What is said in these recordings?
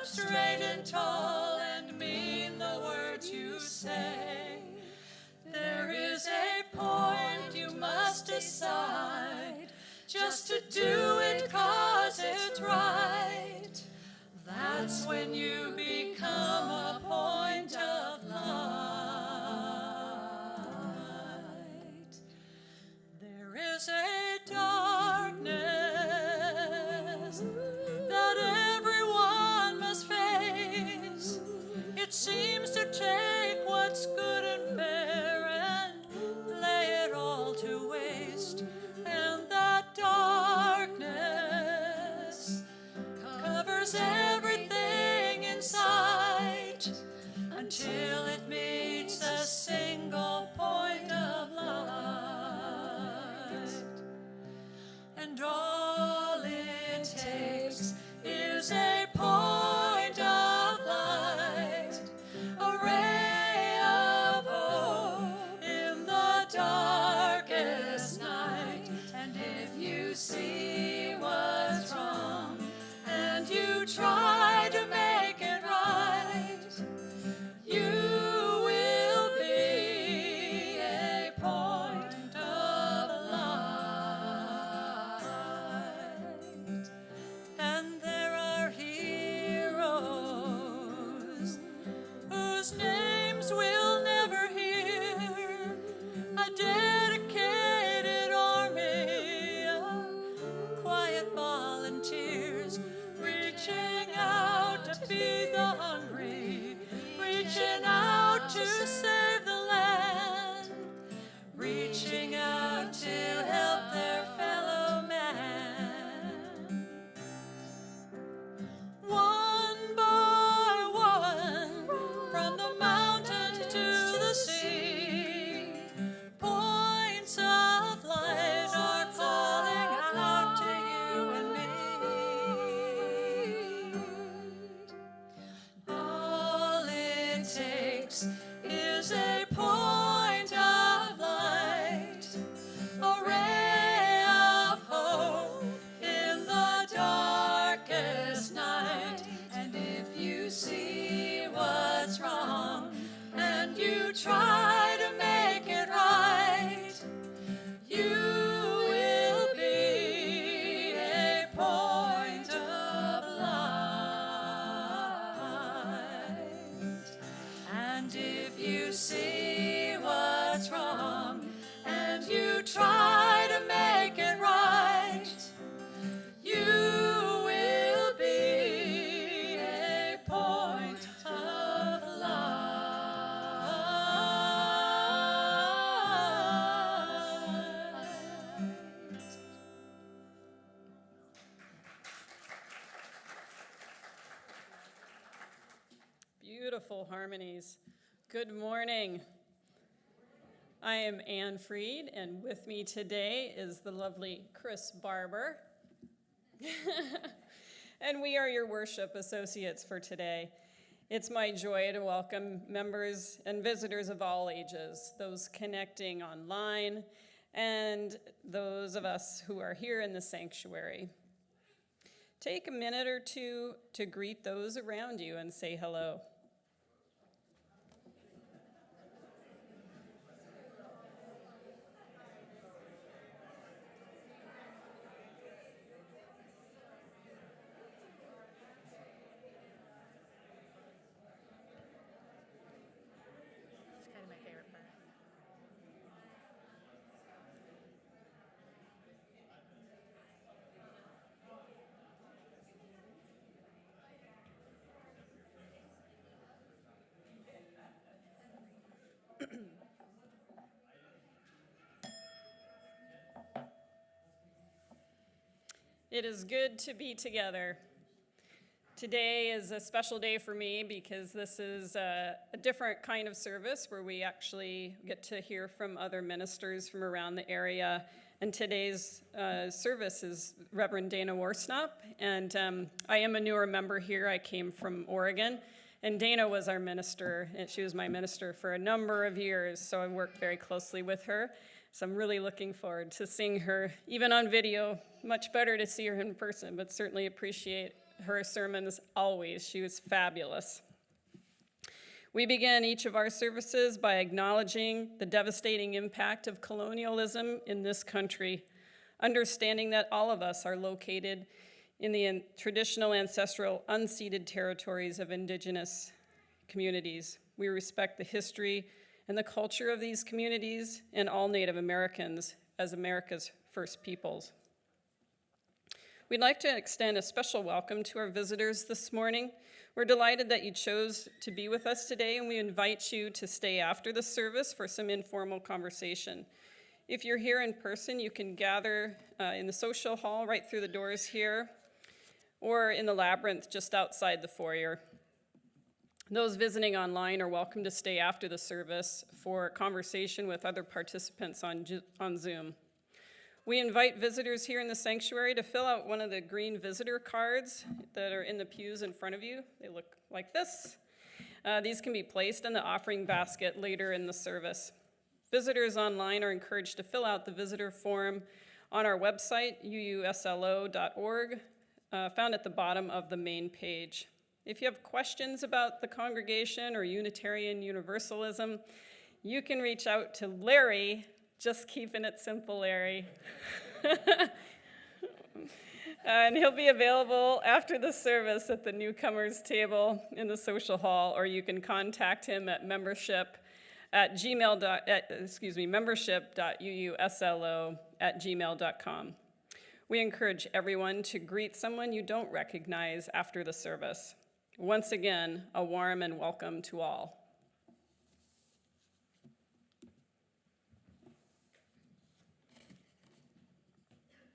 up straight and tall and mean the words you say. There is a point you must decide, just to do it 'cause it's right. That's when you become a point of light. There is a darkness that everyone must face. It seems to take what's good and fair and lay it all to waste. And that darkness covers everything in sight until it meets a single point of light. And all it takes is a point of light, a ray of hope in the darkest night. And if you see what's wrong and you try to make it right, you will be a point of light. And there are heroes whose names we'll never hear, a dedicated army of quiet volunteers, reaching out to feed the hungry, reaching out to save the land, reaching out to help their fellow man. One by one, from the mountain to the sea, points of light are calling out to you and me. All it takes is a point of light, a ray of hope in the darkest night. And if you see what's wrong and you try to make it right, you will be a point of light. And if you see what's wrong and you try to make it right, you will be a point of light. Beautiful harmonies. Good morning. I am Ann Freed, and with me today is the lovely Chris Barber. And we are your worship associates for today. It's my joy to welcome members and visitors of all ages, those connecting online, and those of us who are here in the sanctuary. Take a minute or two to greet those around you and say hello. It's kind of my favorite part. It is good to be together. Today is a special day for me because this is a different kind of service where we actually get to hear from other ministers from around the area. And today's service is Reverend Dana Worsnop, and I am a newer member here. I came from Oregon, and Dana was our minister, and she was my minister for a number of years, so I worked very closely with her. So I'm really looking forward to seeing her, even on video. Much better to see her in person, but certainly appreciate her sermons always. She was fabulous. We began each of our services by acknowledging the devastating impact of colonialism in this country, understanding that all of us are located in the traditional, ancestral, unceded territories of indigenous communities. We respect the history and the culture of these communities and all Native Americans as America's first peoples. We'd like to extend a special welcome to our visitors this morning. We're delighted that you chose to be with us today, and we invite you to stay after the service for some informal conversation. If you're here in person, you can gather in the social hall right through the doors here, or in the labyrinth just outside the foyer. Those visiting online are welcome to stay after the service for a conversation with other participants on Zoom. We invite visitors here in the sanctuary to fill out one of the green visitor cards that are in the pews in front of you. They look like this. These can be placed in the offering basket later in the service. Visitors online are encouraged to fill out the visitor form on our website, UUSLO.org, found at the bottom of the main page. If you have questions about the congregation or Unitarian Universalism, you can reach out to Larry. Just keeping it simple, Larry. And he'll be available after the service at the newcomers table in the social hall, or you can contact him at membership.uuslo@gmail.com. We encourage everyone to greet someone you don't recognize after the service. Once again, a warm and welcome to all.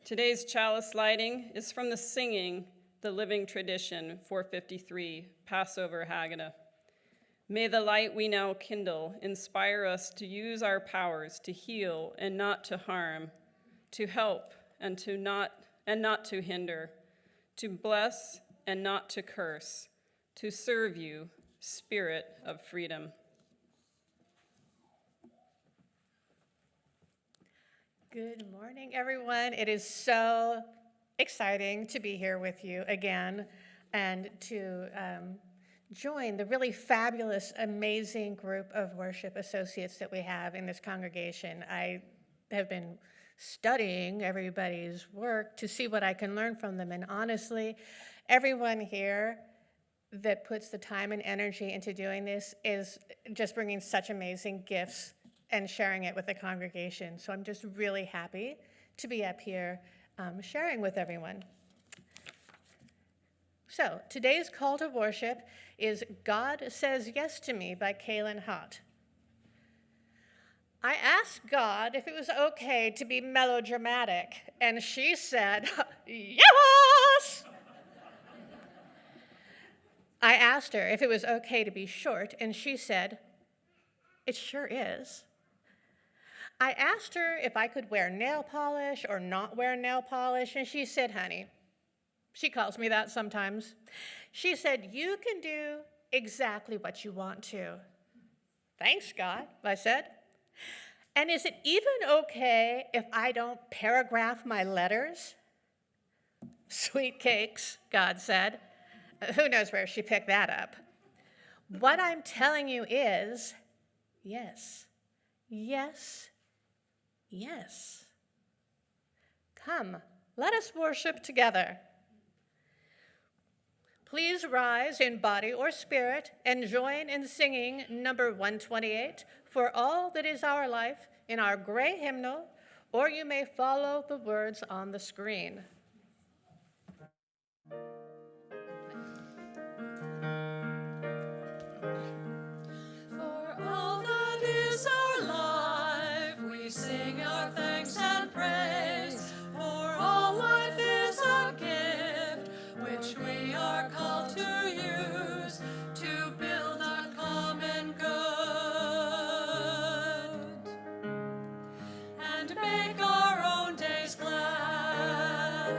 Today's chalice lighting is from the singing, The Living Tradition, 453, Passover Haggadah. May the light we now kindle inspire us to use our powers to heal and not to harm, to help and not to hinder, to bless and not to curse, to serve you, Spirit of freedom. Good morning, everyone. It is so exciting to be here with you again and to join the really fabulous, amazing group of worship associates that we have in this congregation. I have been studying everybody's work to see what I can learn from them, and honestly, everyone here that puts the time and energy into doing this is just bringing such amazing gifts and sharing it with the congregation. So I'm just really happy to be up here sharing with everyone. So today's call to worship is God Says Yes to Me by Kaylin Hott. I asked God if it was okay to be melodramatic, and she said, yes! I asked her if it was okay to be short, and she said, it sure is. I asked her if I could wear nail polish or not wear nail polish, and she said, honey, she calls me that sometimes. She said, you can do exactly what you want to. Thanks, God, I said. And is it even okay if I don't paragraph my letters? Sweet cakes, God said. Who knows where she picked that up? What I'm telling you is, yes, yes, yes. Come, let us worship together. Please rise in body or spirit and join in singing number 128, For All That Is Our Life, in our gray hymnal, or you may follow the words on the screen. For all that is our life, we sing our thanks and praise. For all life is a gift, which we are called to use to build a common good and make our own days glad.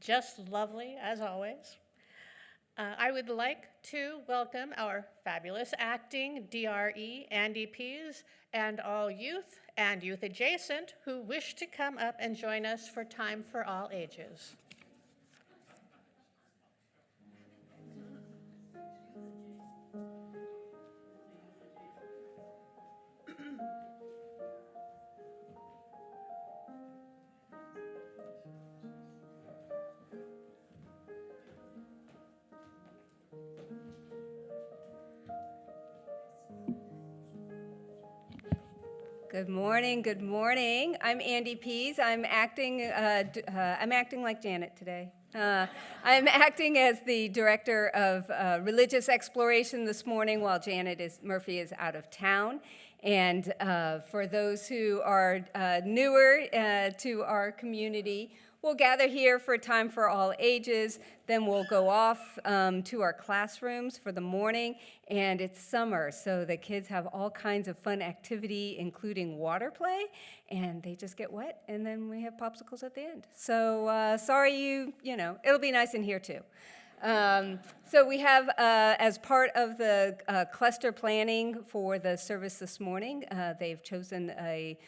just lovely as always. I would like to welcome our fabulous acting DRE and DPs and all youth and youth adjacent who wish to come up and join us for Time for All Ages. Good morning, good morning. I'm Andy Pease. I'm acting like Janet today. I'm acting as the director of religious exploration this morning while Murphy is out of town. And for those who are newer to our community, we'll gather here for Time for All Ages, then we'll go off to our classrooms for the morning, and it's summer, so the kids have all kinds of fun activity, including water play, and they just get wet, and then we have popsicles at the end. So sorry it'll be nice in here too. So we have, as part of the cluster planning for the service this morning, they've chosen a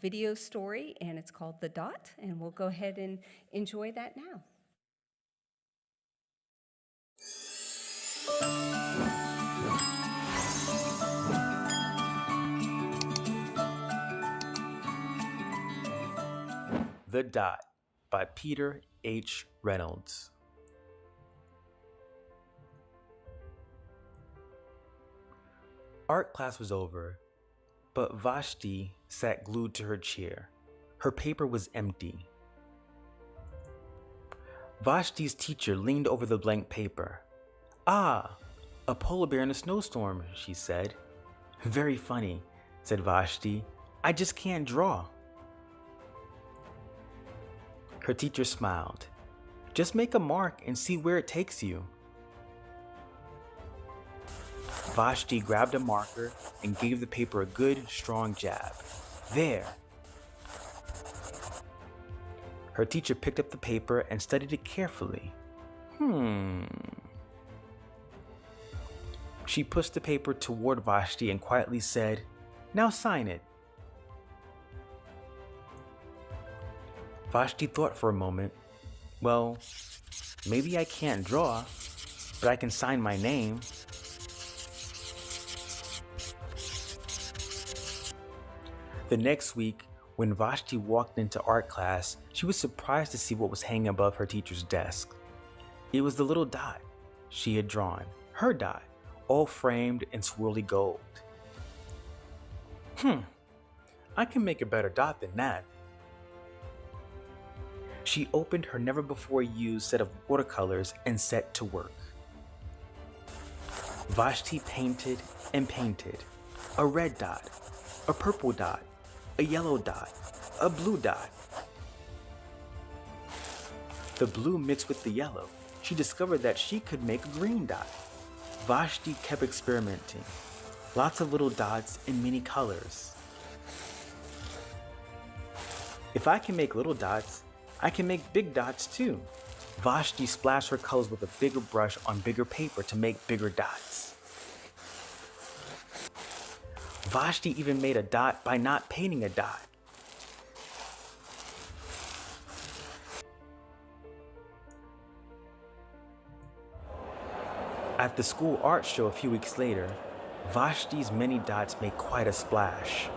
video story, and it's called The Dot, and we'll go ahead and enjoy that now. The Dot by Peter H. Reynolds. Art class was over, but Vashti sat glued to her chair. Her paper was empty. Vashti's teacher leaned over the blank paper. "Ah, a polar bear in a snowstorm," she said. "Very funny," said Vashti. "I just can't draw." Her teacher smiled. "Just make a mark and see where it takes you." Vashti grabbed a marker and gave the paper a good, strong jab. "There." Her teacher picked up the paper and studied it carefully. She pushed the paper toward Vashti and quietly said, "Now sign it." Vashti thought for a moment. "Well, maybe I can't draw, but I can sign my name." The next week, when Vashti walked into art class, she was surprised to see what was hanging above her teacher's desk. It was the little dot she had drawn, her dot, all framed in swirly gold. I can make a better dot than that. She opened her never-before-used set of watercolors and set to work. Vashti painted and painted. A red dot, a purple dot, a yellow dot, a blue dot. The blue mixed with the yellow. She discovered that she could make a green dot. Vashti kept experimenting. Lots of little dots in many colors. If I can make little dots, I can make big dots too. Vashti splashed her colors with a bigger brush on bigger paper to make bigger dots. Vashti even made a dot by not painting a dot. At the school art show a few weeks later, Vashti's many dots made quite a splash.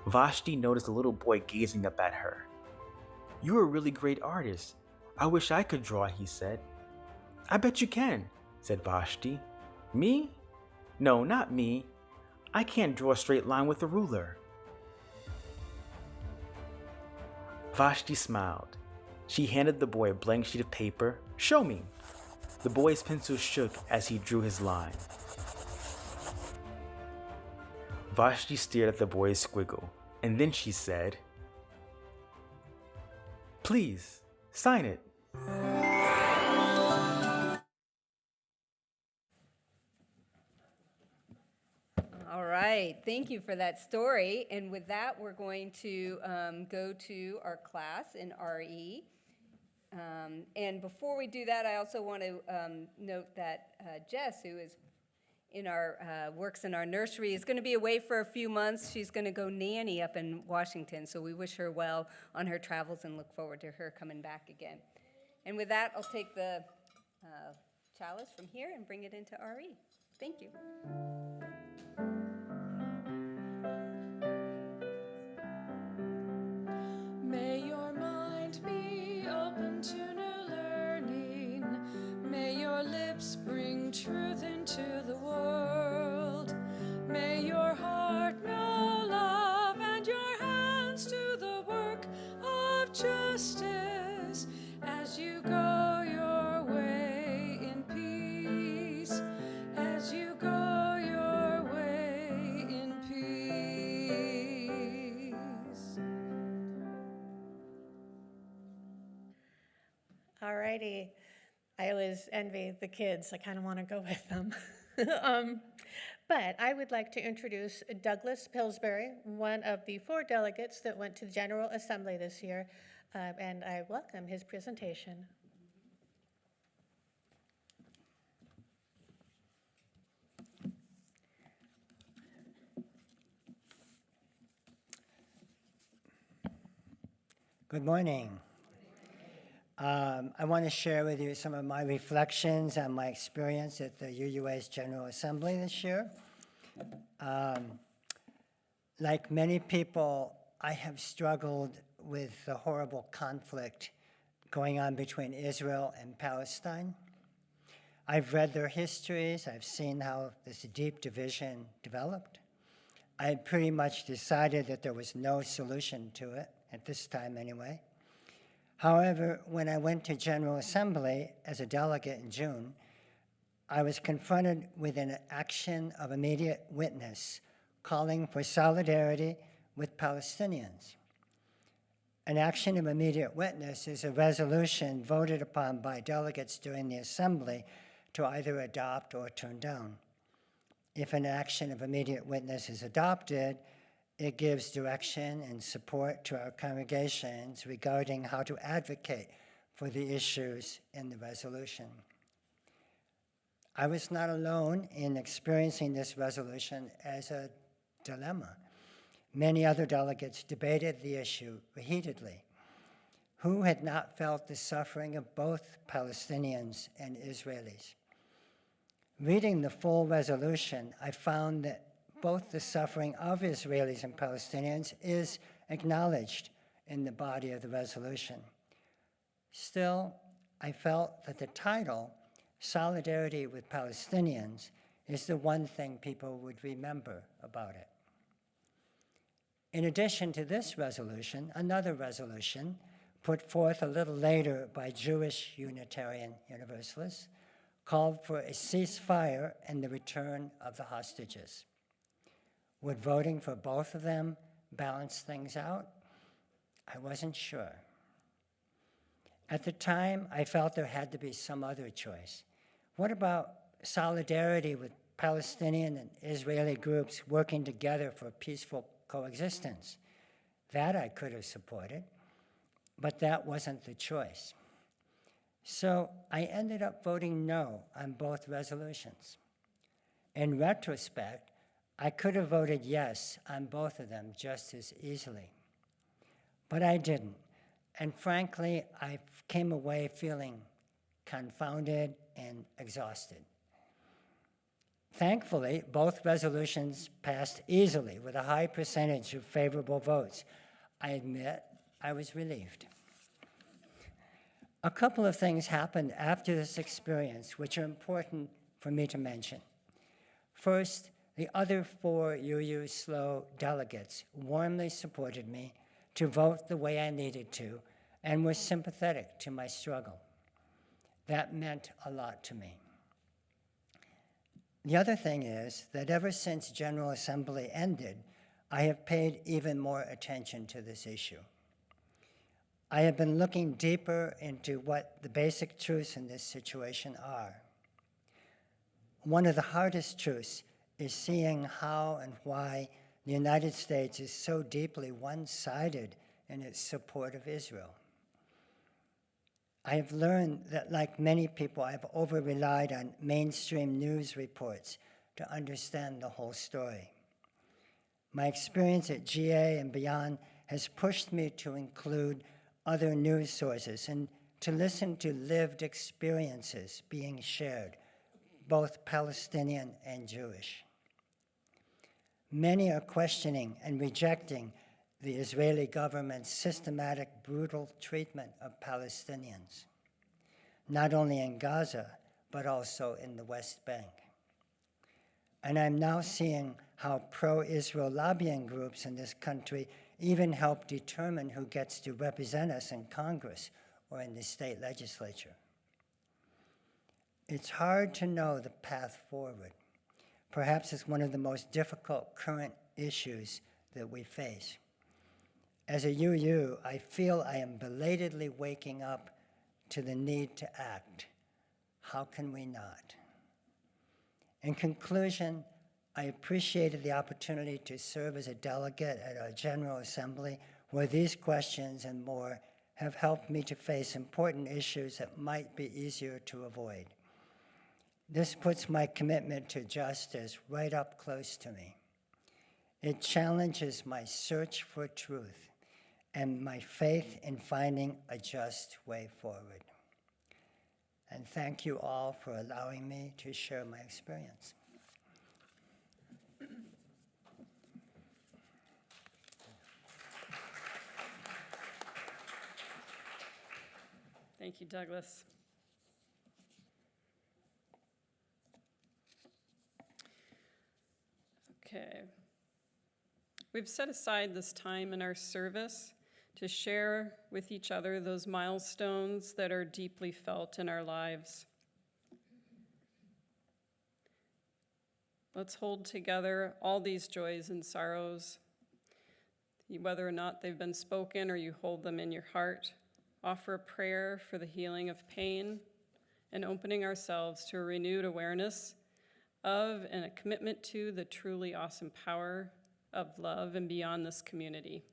Vashti noticed a little boy gazing up at her. "You're a really great artist. I wish I could draw," he said. "I bet you can," said Vashti. "Me? No, not me. I can't draw a straight line with a ruler." Vashti smiled. She handed the boy a blank sheet of paper. "Show me." The boy's pencil shook as he drew his line. Vashti stared at the boy's squiggle, and then she said, "Please, sign it." All right. right. Thank you for that story. And with that, we're going to go to our class in RE. And before we do that, I also want to note that Jess, who is in our works in our nursery, is going to be away for a few months. She's going to go nanny up in Washington, so we wish her well on her travels and look forward to her coming back again. And with that, I'll take the chalice from here and bring it into RE. Thank you. May your mind be open to new learning. May your lips bring truth into the world. May your heart know love and your hands do the work of justice as you go your way in peace, as you go your way in peace. All righty. I always envy the kids. I kind of want to go with them. But I would like to introduce Douglas Pillsbury, one of the 4 delegates that went to the General Assembly this year, and I welcome his presentation. Good morning. I want to share with you some of my reflections on my experience at the UUS General Assembly this year. Like many people, I have struggled with the horrible conflict going on between Israel and Palestine. I've read their histories. I've seen how this deep division developed. I had pretty much decided that there was no solution to it, at this time anyway. However, when I went to General Assembly as a delegate in June, I was confronted with an action of immediate witness calling for solidarity with Palestinians. An action of immediate witness is a resolution voted upon by delegates during the assembly to either adopt or turn down. If an action of immediate witness is adopted, it gives direction and support to our congregations regarding how to advocate for the issues in the resolution. I was not alone in experiencing this resolution as a dilemma. Many other delegates debated the issue heatedly. Who had not felt the suffering of both Palestinians and Israelis? Reading the full resolution, I found that both the suffering of Israelis and Palestinians is acknowledged in the body of the resolution. Still, I felt that the title, Solidarity with Palestinians, is the one thing people would remember about it. In addition to this resolution, another resolution, put forth a little later by Jewish Unitarian Universalists, called for a ceasefire and the return of the hostages. Would voting for both of them balance things out? I wasn't sure. At the time, I felt there had to be some other choice. What about solidarity with Palestinian and Israeli groups working together for peaceful coexistence? That I could have supported, but that wasn't the choice. So I ended up voting no on both resolutions. In retrospect, I could have voted yes on both of them just as easily. But I didn't. And frankly, I came away feeling confounded and exhausted. Thankfully, both resolutions passed easily with a high percentage of favorable votes. I admit I was relieved. A couple of things happened after this experience which are important for me to mention. First, the other 4 UUSLO delegates warmly supported me to vote the way I needed to and were sympathetic to my struggle. That meant a lot to me. The other thing is that ever since General Assembly ended, I have paid even more attention to this issue. I have been looking deeper into what the basic truths in this situation are. One of the hardest truths is seeing how and why the United States is so deeply one-sided in its support of Israel. I have learned that, like many people, I have over-relied on mainstream news reports to understand the whole story. My experience at GA and beyond has pushed me to include other news sources and to listen to lived experiences being shared, both Palestinian and Jewish. Many are questioning and rejecting the Israeli government's systematic, brutal treatment of Palestinians, not only in Gaza, but also in the West Bank. And I'm now seeing how pro-Israel lobbying groups in this country even help determine who gets to represent us in Congress or in the state legislature. It's hard to know the path forward. Perhaps it's one of the most difficult current issues that we face. As a UU, I feel I am belatedly waking up to the need to act. How can we not? In conclusion, I appreciated the opportunity to serve as a delegate at our General Assembly, where these questions and more have helped me to face important issues that might be easier to avoid. This puts my commitment to justice right up close to me. It challenges my search for truth and my faith in finding a just way forward. And thank you all for allowing me to share my experience. Thank you, Douglas. Okay. We've set aside this time in our service to share with each other those milestones that are deeply felt in our lives. Let's hold together all these joys and sorrows, whether or not they've been spoken or you hold them in your heart. Offer a prayer for the healing of pain and opening ourselves to a renewed awareness of and a commitment to the truly awesome power of love and beyond this community.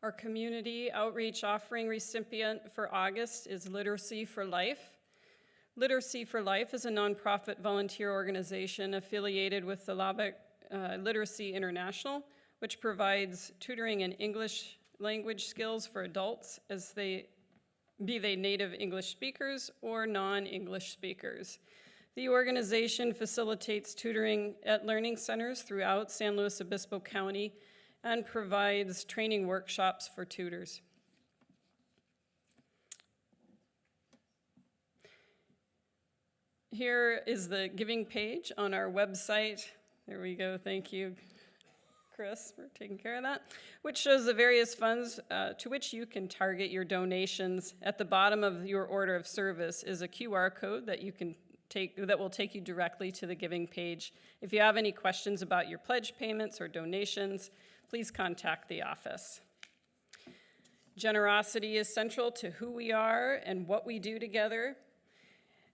Our community outreach offering recipient for August is Literacy for Life. Literacy for Life is a nonprofit volunteer organization affiliated with the Lubbock Literacy International, which provides tutoring in English language skills for adults, be they native English speakers or non-English speakers. The organization facilitates tutoring at learning centers throughout San Luis Obispo County and provides training workshops for tutors. Here is the giving page on our website. There we go, thank you, Chris, for taking care of that, which shows the various funds to which you can target your donations. At the bottom of your order of service is a QR code that you can that will take you directly to the giving page. If you have any questions about your pledge payments or donations, please contact the office. Generosity is central to who we are and what we do together.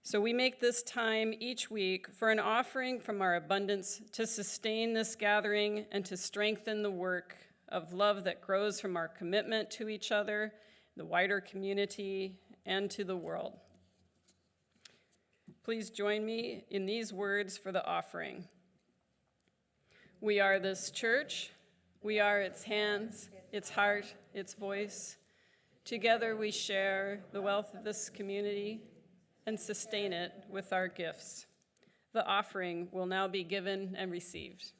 So we make this time each week for an offering from our abundance to sustain this gathering and to strengthen the work of love that grows from our commitment to each other, the wider community, and to the world. Please join me in these words for the offering. We are this church. We are its hands, its heart, its voice. Together we share the wealth of this community and sustain it with our gifts. The offering will now be given and received.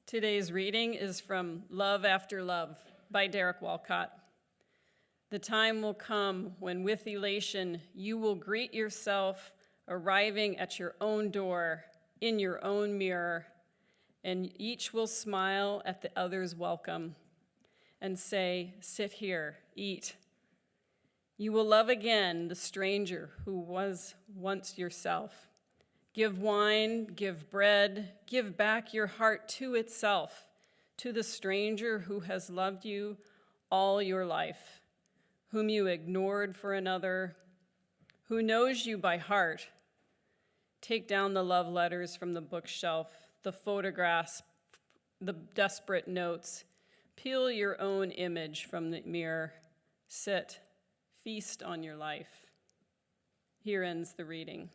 Today's reading is from Love After Love by Derek Walcott. The time will come when with elation you will greet yourself arriving at your own door, in your own mirror, and each will smile at the other's welcome and say, "Sit here, eat." You will love again the stranger who was once yourself. Give wine, give bread, give back your heart to itself, to the stranger who has loved you all your life, whom you ignored for another, who knows you by heart. Take down the love letters from the bookshelf, the photographs, the desperate notes. Peel your own image from the mirror. Sit, feast on your life. Here ends the reading.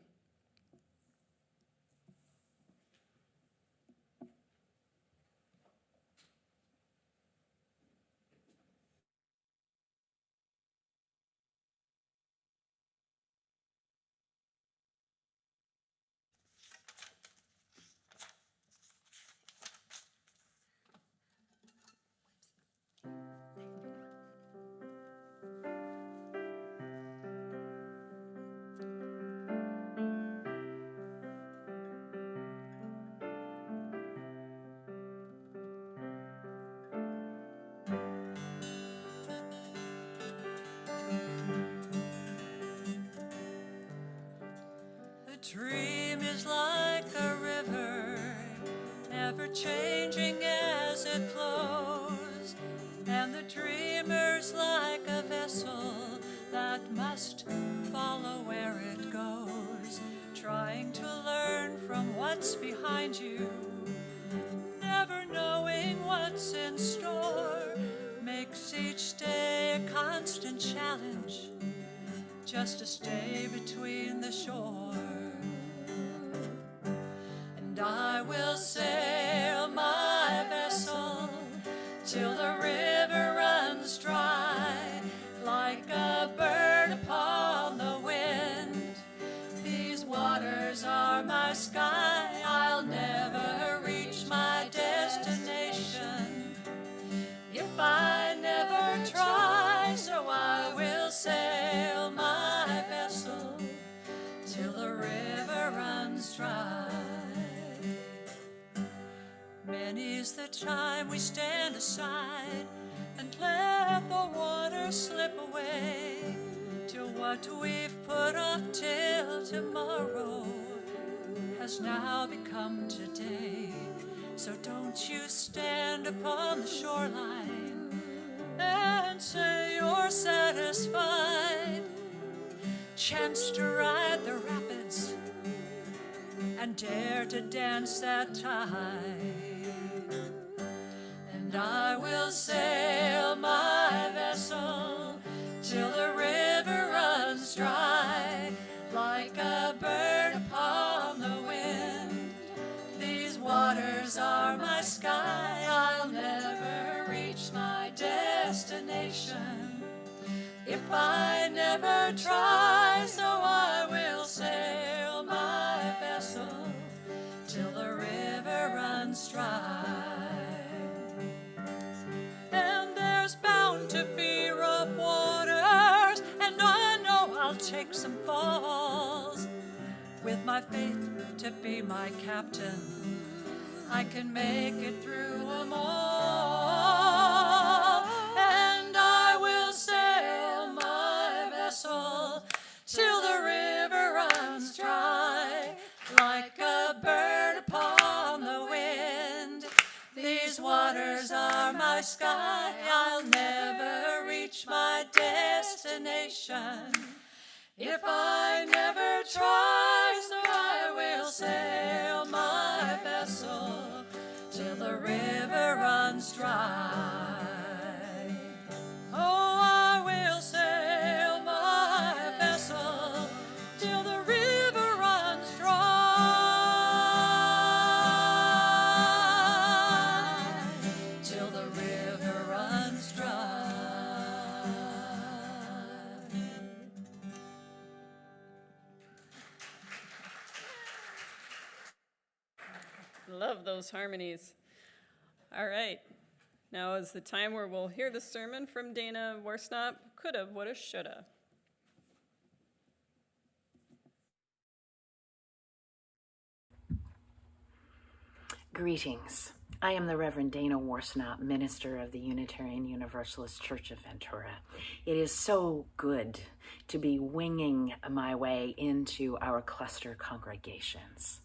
A dream is like a river, ever changing as it flows, and the dreamer's like a vessel that must follow where it goes, trying to learn from what's behind you, never knowing what's in store, makes each day a constant challenge, just to stay between the shore. And I will sail my vessel till the river runs dry, like a bird upon the wind. These waters are my sky, I'll never reach my destination if I never try, so I will sail my vessel till the river runs dry. Many's the time we stand aside and let the water slip away, till what we've put off till tomorrow has now become today. So don't you stand upon the shoreline and say you're satisfied. Chance to ride the rapids and dare to dance that tide. And I will sail my vessel till the river runs dry, like a bird upon the wind. These waters are my sky, I'll never reach my destination if I never try, so I will sail my vessel till the river runs dry. And there's bound to be rough waters, and I know I'll take some falls. With my faith to be my captain, I can make it through them all. And I will sail my vessel till the river runs dry, like a bird upon the wind. These waters are my sky, I'll never reach my destination if I never try, so I will sail my vessel till the river runs dry. Oh, I will sail my vessel till the river runs dry, till the river runs dry. Love those harmonies. All right. Now is the time where we'll hear the sermon from Dana Worsnop, Coulda, Woulda, Shoulda. Greetings. I am the Reverend Dana Worsnop, minister of the Unitarian Universalist Church of Ventura. It is so good to be winging my way into our cluster congregations.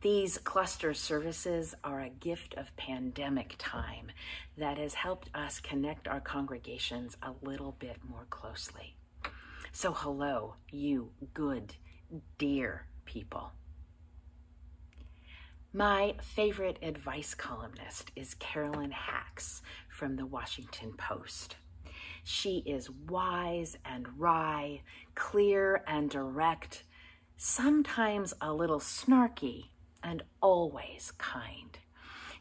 These cluster services are a gift of pandemic time that has helped us connect our congregations a little bit more closely. So hello, you good, dear people. My favorite advice columnist is Carolyn Hacks from the Washington Post. She is wise and wry, clear and direct, sometimes a little snarky, and always kind.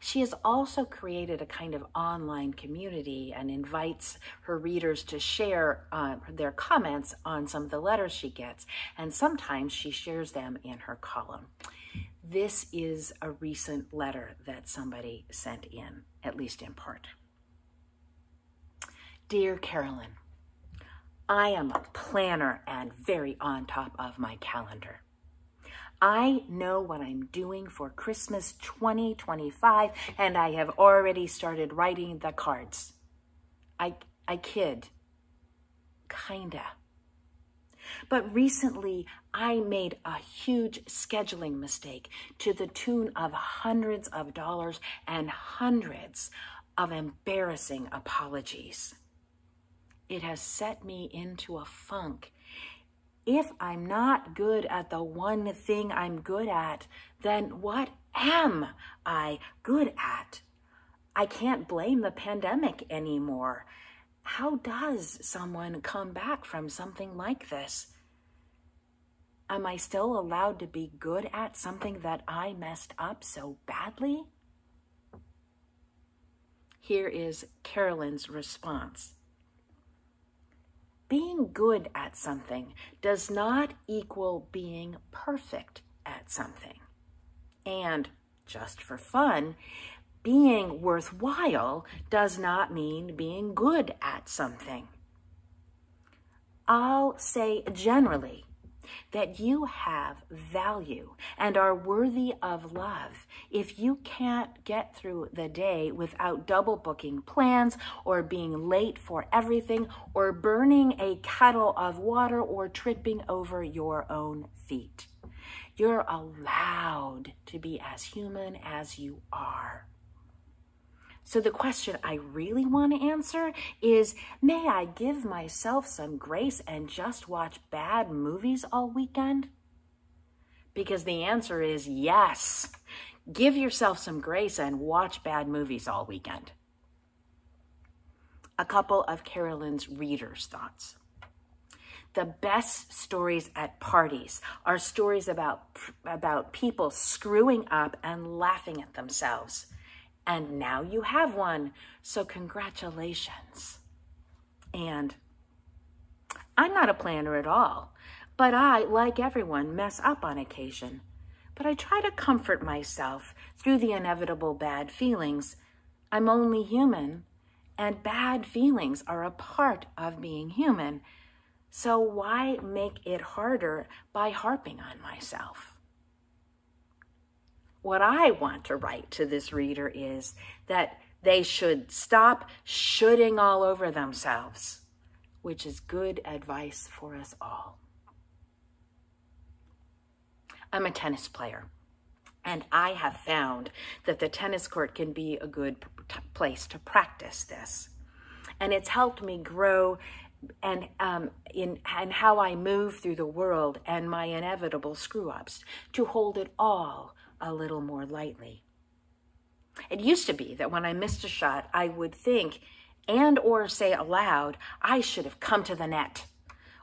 She has also created a kind of online community and invites her readers to share their comments on some of the letters she gets, and sometimes she shares them in her column. This is a recent letter that somebody sent in, at least in part. Dear Carolyn, I am a planner and very on top of my calendar. I know what I'm doing for Christmas 2025, and I have already started writing the cards. I kid, kinda. But recently, I made a huge scheduling mistake to the tune of hundreds of dollars and hundreds of embarrassing apologies. It has set me into a funk. If I'm not good at the one thing I'm good at, then what am I good at? I can't blame the pandemic anymore. How does someone come back from something like this? Am I still allowed to be good at something that I messed up so badly? Here is Carolyn's response. Being good at something does not equal being perfect at something. And just for fun, being worthwhile does not mean being good at something. I'll say generally that you have value and are worthy of love if you can't get through the day without double booking plans or being late for everything or burning a kettle of water or tripping over your own feet. You're allowed to be as human as you are. So the question I really want to answer is, may I give myself some grace and just watch bad movies all weekend? Because the answer is yes. Give yourself some grace and watch bad movies all weekend. A couple of Carolyn's readers' thoughts. The best stories at parties are stories about people screwing up and laughing at themselves. And now you have one, so congratulations. And I'm not a planner at all, but I, like everyone, mess up on occasion. But I try to comfort myself through the inevitable bad feelings. I'm only human, and bad feelings are a part of being human. So why make it harder by harping on myself? What I want to write to this reader is that they should stop shoulding all over themselves, which is good advice for us all. I'm a tennis player, and I have found that the tennis court can be a good place to practice this. And it's helped me grow and how I move through the world and my inevitable screw-ups, to hold it all a little more lightly. It used to be that when I missed a shot, I would think and or say aloud, I should have come to the net,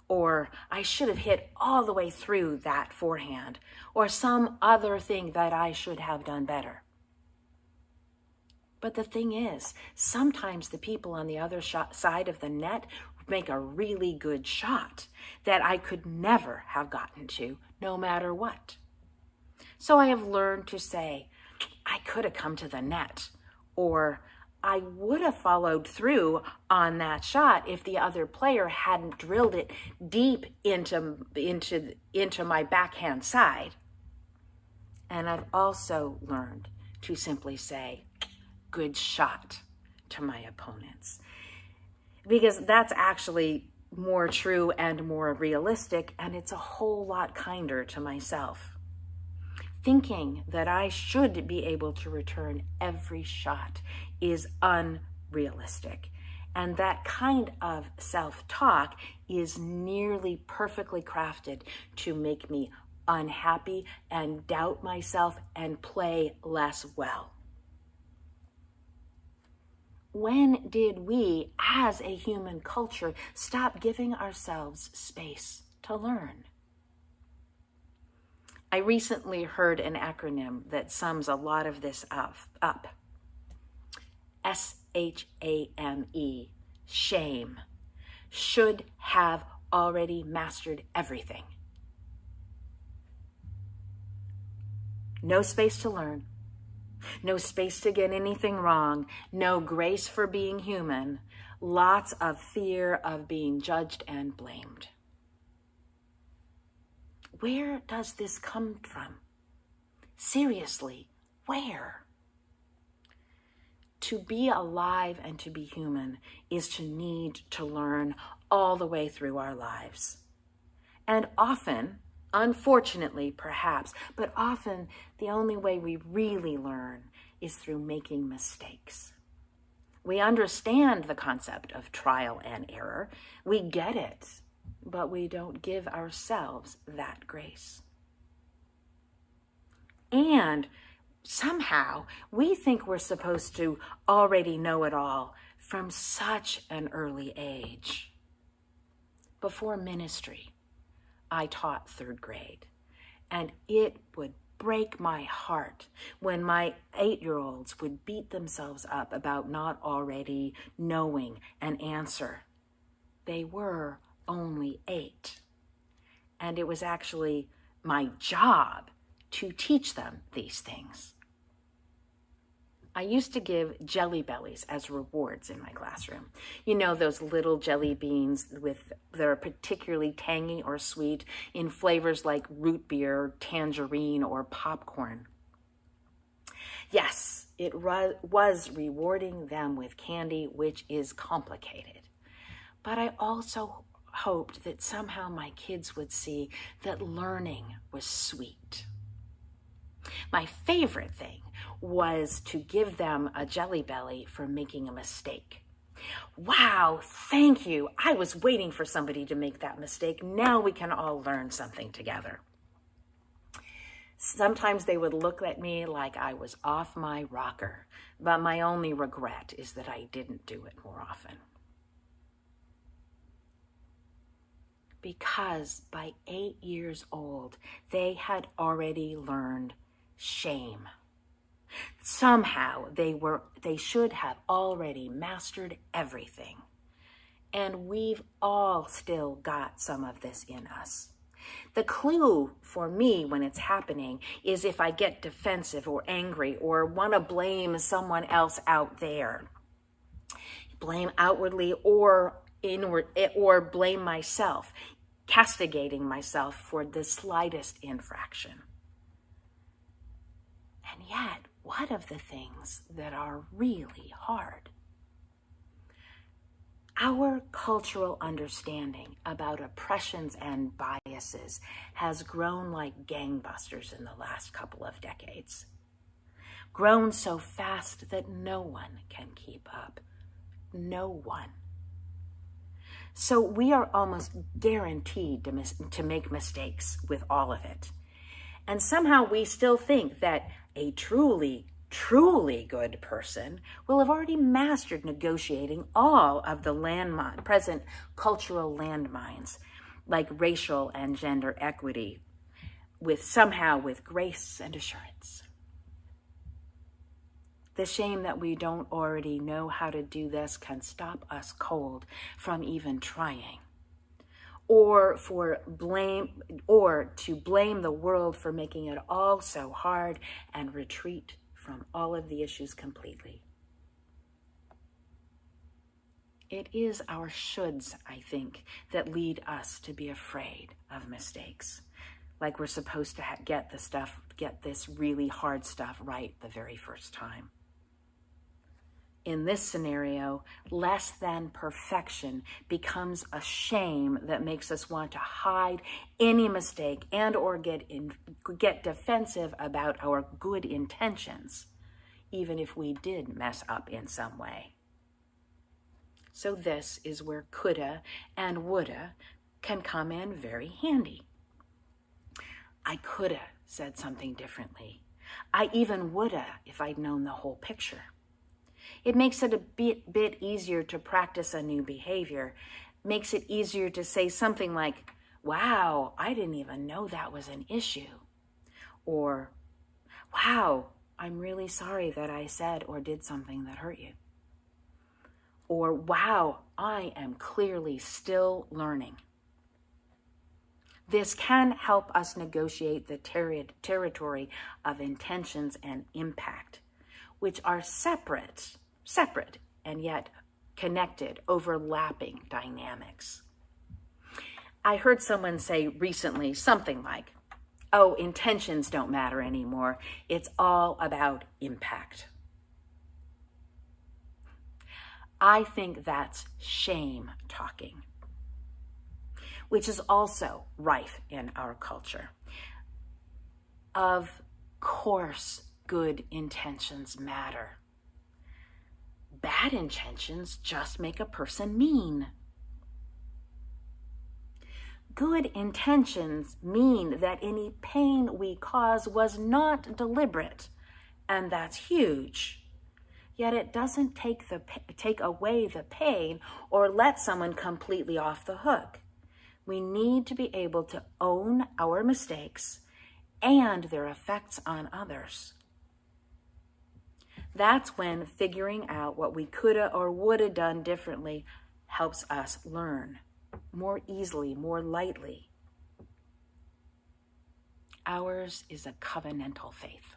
or I should have hit all the way through that forehand, or some other thing that I should have done better. But the thing is, sometimes the people on the other side of the net make a really good shot that I could never have gotten to, no matter what. So I have learned to say, I could have come to the net, or I would have followed through on that shot if the other player hadn't drilled it deep into my backhand side. And I've also learned to simply say, good shot to my opponents. Because that's actually more true and more realistic, and it's a whole lot kinder to myself. Thinking that I should be able to return every shot is unrealistic. And that kind of self-talk is nearly perfectly crafted to make me unhappy and doubt myself and play less well. When did we, as a human culture, stop giving ourselves space to learn? I recently heard an acronym that sums a lot of this up. SHAME, shame. Should have already mastered everything. No space to learn. No space to get anything wrong. No grace for being human. Lots of fear of being judged and blamed. Where does this come from? Seriously, where? To be alive and to be human is to need to learn all the way through our lives. And often, unfortunately perhaps, but often the only way we really learn is through making mistakes. We understand the concept of trial and error. We get it. But we don't give ourselves that grace. And somehow we think we're supposed to already know it all from such an early age. Before ministry, I taught 3rd grade, and it would break my heart when my 8-year-olds would beat themselves up about not already knowing an answer. They were only 8. And it was actually my job to teach them these things. I used to give jelly bellies as rewards in my classroom. You know, those little jelly beans that are particularly tangy or sweet in flavors like root beer, tangerine, or popcorn. Yes, it was rewarding them with candy, which is complicated. But I also hoped that somehow my kids would see that learning was sweet. My favorite thing was to give them a jelly belly for making a mistake. Wow, thank you. I was waiting for somebody to make that mistake. Now we can all learn something together. Sometimes they would look at me like I was off my rocker, but my only regret is that I didn't do it more often. Because by 8 years old, they had already learned shame. Somehow they should have already mastered everything. And we've all still got some of this in us. The clue for me when it's happening is if I get defensive or angry or want to blame someone else out there. Blame outwardly or inward, or blame myself, castigating myself for the slightest infraction. And yet, what of the things that are really hard? Our cultural understanding about oppressions and biases has grown like gangbusters in the last couple of decades. Grown so fast that no one can keep up. No one. So we are almost guaranteed to make mistakes with all of it. And somehow we still think that a truly good person will have already mastered negotiating all of the present cultural landmines, like racial and gender equity, with grace and assurance. The shame that we don't already know how to do this can stop us cold from even trying. Or to blame the world for making it all so hard and retreat from all of the issues completely. It is our shoulds, I think, that lead us to be afraid of mistakes. Like we're supposed to get this really hard stuff right the very first time. In this scenario, less than perfection becomes a shame that makes us want to hide any mistake and or get defensive about our good intentions, even if we did mess up in some way. So this is where coulda and woulda can come in very handy. I coulda said something differently. I even woulda if I'd known the whole picture. It makes it a bit easier to practice a new behavior. Makes it easier to say something like, wow, I didn't even know that was an issue. Or, wow, I'm really sorry that I said or did something that hurt you. Or, wow, I am clearly still learning. This can help us negotiate the territory of intentions and impact, which are separate and yet connected, overlapping dynamics. I heard someone say recently something like, oh, intentions don't matter anymore. It's all about impact. I think that's shame talking, which is also rife in our culture. Of course, good intentions matter. Bad intentions just make a person mean. Good intentions mean that any pain we cause was not deliberate, and that's huge. Yet it doesn't take away the pain or let someone completely off the hook. We need to be able to own our mistakes and their effects on others. That's when figuring out what we coulda or woulda done differently helps us learn more easily, more lightly. Ours is a covenantal faith.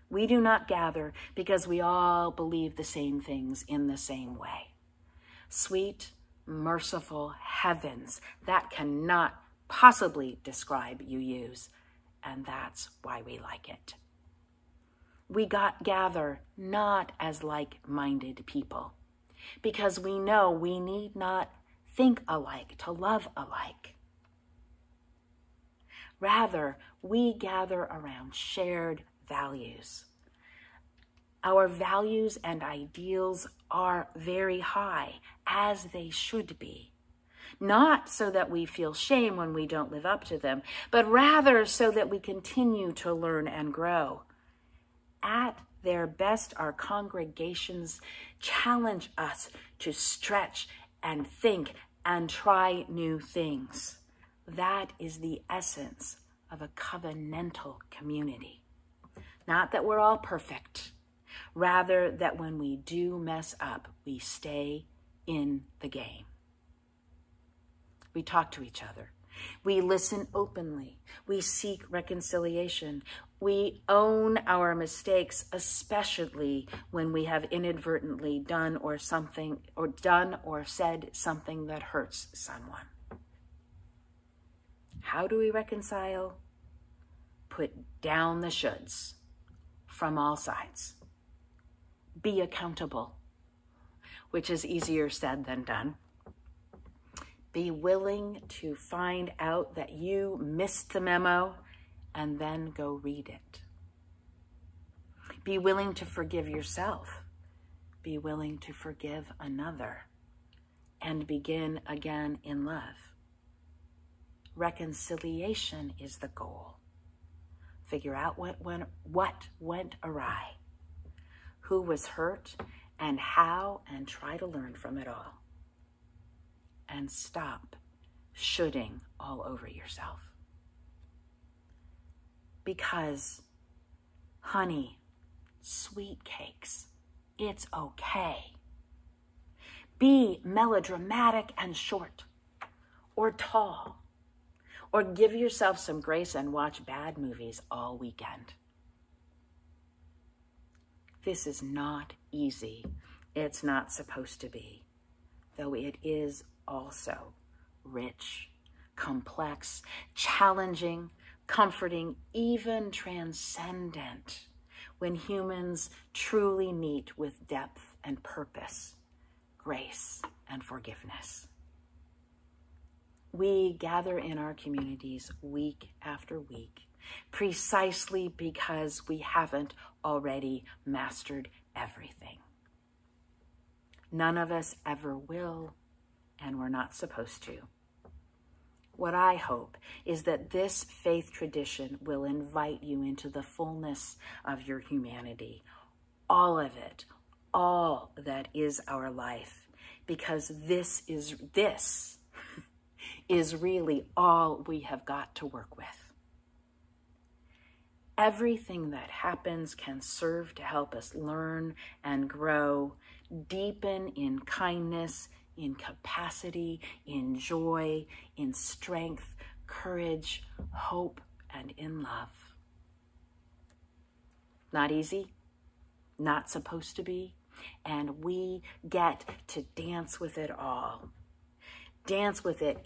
We do not gather because we all believe the same things in the same way. Sweet, merciful heavens, that cannot possibly describe UUs, and that's why we like it. We gather not as like-minded people, because we know we need not think alike to love alike. Rather, we gather around shared values. Our values and ideals are very high, as they should be. Not so that we feel shame when we don't live up to them, but rather so that we continue to learn and grow. At their best, our congregations challenge us to stretch and think and try new things. That is the essence of a covenantal community. Not that we're all perfect, rather that when we do mess up, we stay in the game. We talk to each other. We listen openly. We seek reconciliation. We own our mistakes, especially when we have inadvertently done or said something that hurts someone. How do we reconcile? Put down the shoulds from all sides. Be accountable, which is easier said than done. Be willing to find out that you missed the memo and then go read it. Be willing to forgive yourself. Be willing to forgive another and begin again in love. Reconciliation is the goal. Figure out what went awry, who was hurt, and how, and try to learn from it all. And stop shoulding all over yourself. Because, honey, sweet cakes, it's okay. Be melodramatic and short, or tall, or give yourself some grace and watch bad movies all weekend. This is not easy. It's not supposed to be. though it is also rich, complex, challenging, comforting, even transcendent, when humans truly meet with depth and purpose, grace and forgiveness. We gather in our communities week after week, precisely because we haven't already mastered everything. None of us ever will, and we're not supposed to. What I hope is that this faith tradition will invite you into the fullness of your humanity, all of it, all that is our life, because this is really all we have got to work with. Everything that happens can serve to help us learn and grow, deepen in kindness, in capacity, in joy, in strength, courage, hope, and in love. Not easy, not supposed to be, and we get to dance with it all. Dance with it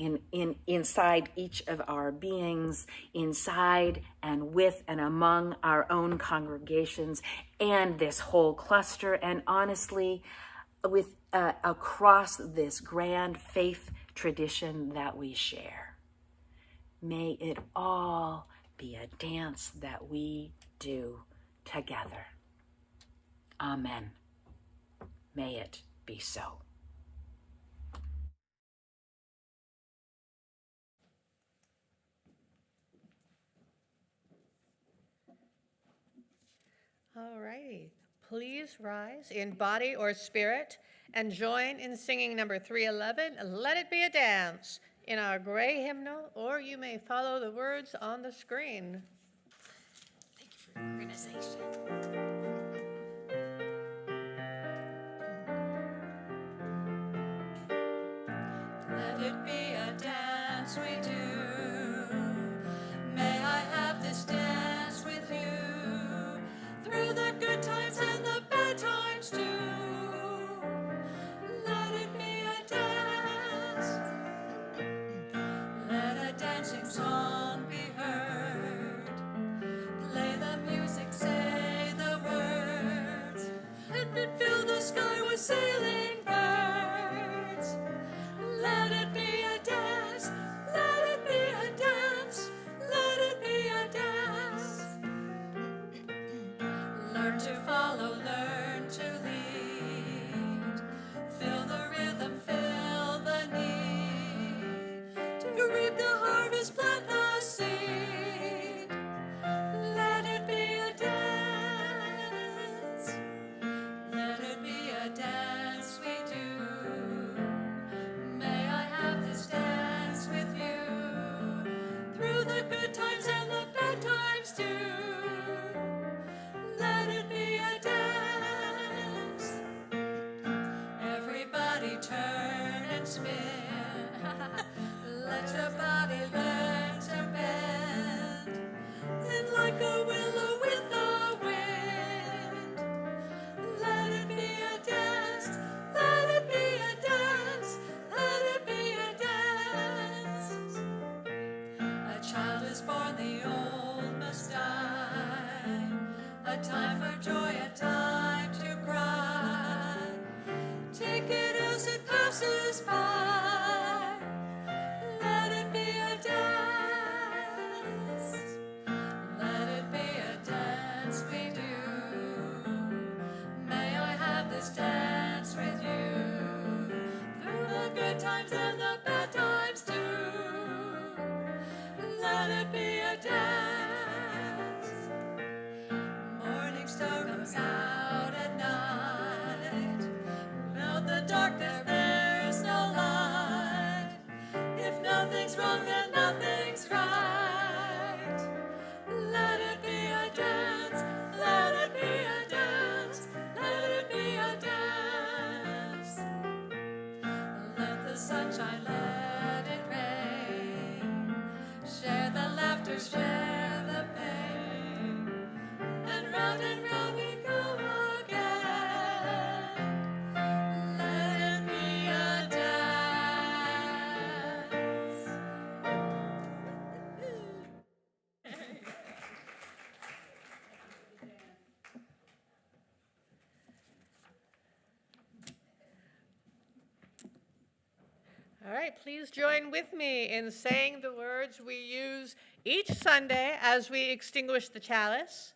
inside each of our beings, inside and with and among our own congregations and this whole cluster, and honestly, with across this grand faith tradition that we share. May it all be a dance that we do together. Amen. May it be so. All righty. Please rise in body or spirit and join in singing number 311, Let It Be a Dance, in our gray hymnal, or you may follow the words on the screen. Thank you for your organization. Let it be a dance we do. May I have this dance with you through the good times and the bad times too. Let it be a dance. Let a dancing song be heard. Play the music, say the words, and then fill the sky with sailing birds. Let it be a dance, let it be a dance, let it be a dance. Learn to follow, learn to lead. Feel the rhythm, feel the need. To reap the harvest, plant the seed. Let it be a dance. Let it be a dance we do. May I have this dance with you through the good times and the bad times too. Let it be a dance. Everybody turn and spin. Let your body learn to bend. And like a willow with the wind. Let it be a dance. Let it be a dance. Let it be a dance. A child is born, the old must die. A time for joy, a time to cry. Take it as it passes by. Let it be a dance. Let it be a dance we do. May I have this dance with you through the good times and the bad times too. Let it be a dance. Morning All right, please join with me in saying the words we use each Sunday as we extinguish the chalice.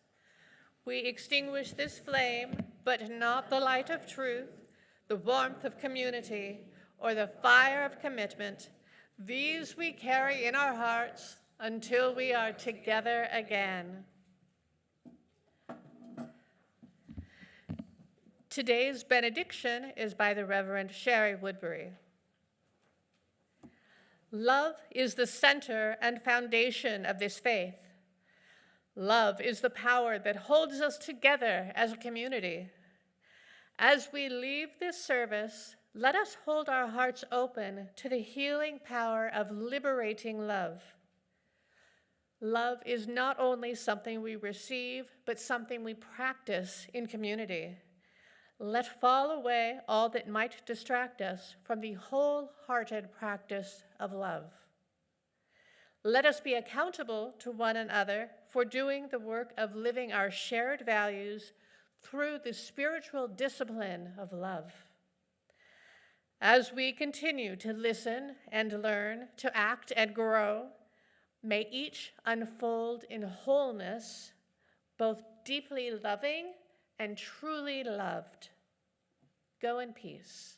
We extinguish this flame, but not the light of truth, the warmth of community, or the fire of commitment. These we carry in our hearts until we are together again. Today's benediction is by the Reverend Sherry Woodbury. Love is the center and foundation of this faith. Love is the power that holds us together as a community. As we leave this service, let us hold our hearts open to the healing power of liberating love. Love is not only something we receive, but something we practice in community. Let fall away all that might distract us from the wholehearted practice of love. Let us be accountable to one another for doing the work of living our shared values through the spiritual discipline of love. As we continue to listen and learn, to act and grow, may each unfold in wholeness, both deeply loving and truly loved. Go in peace.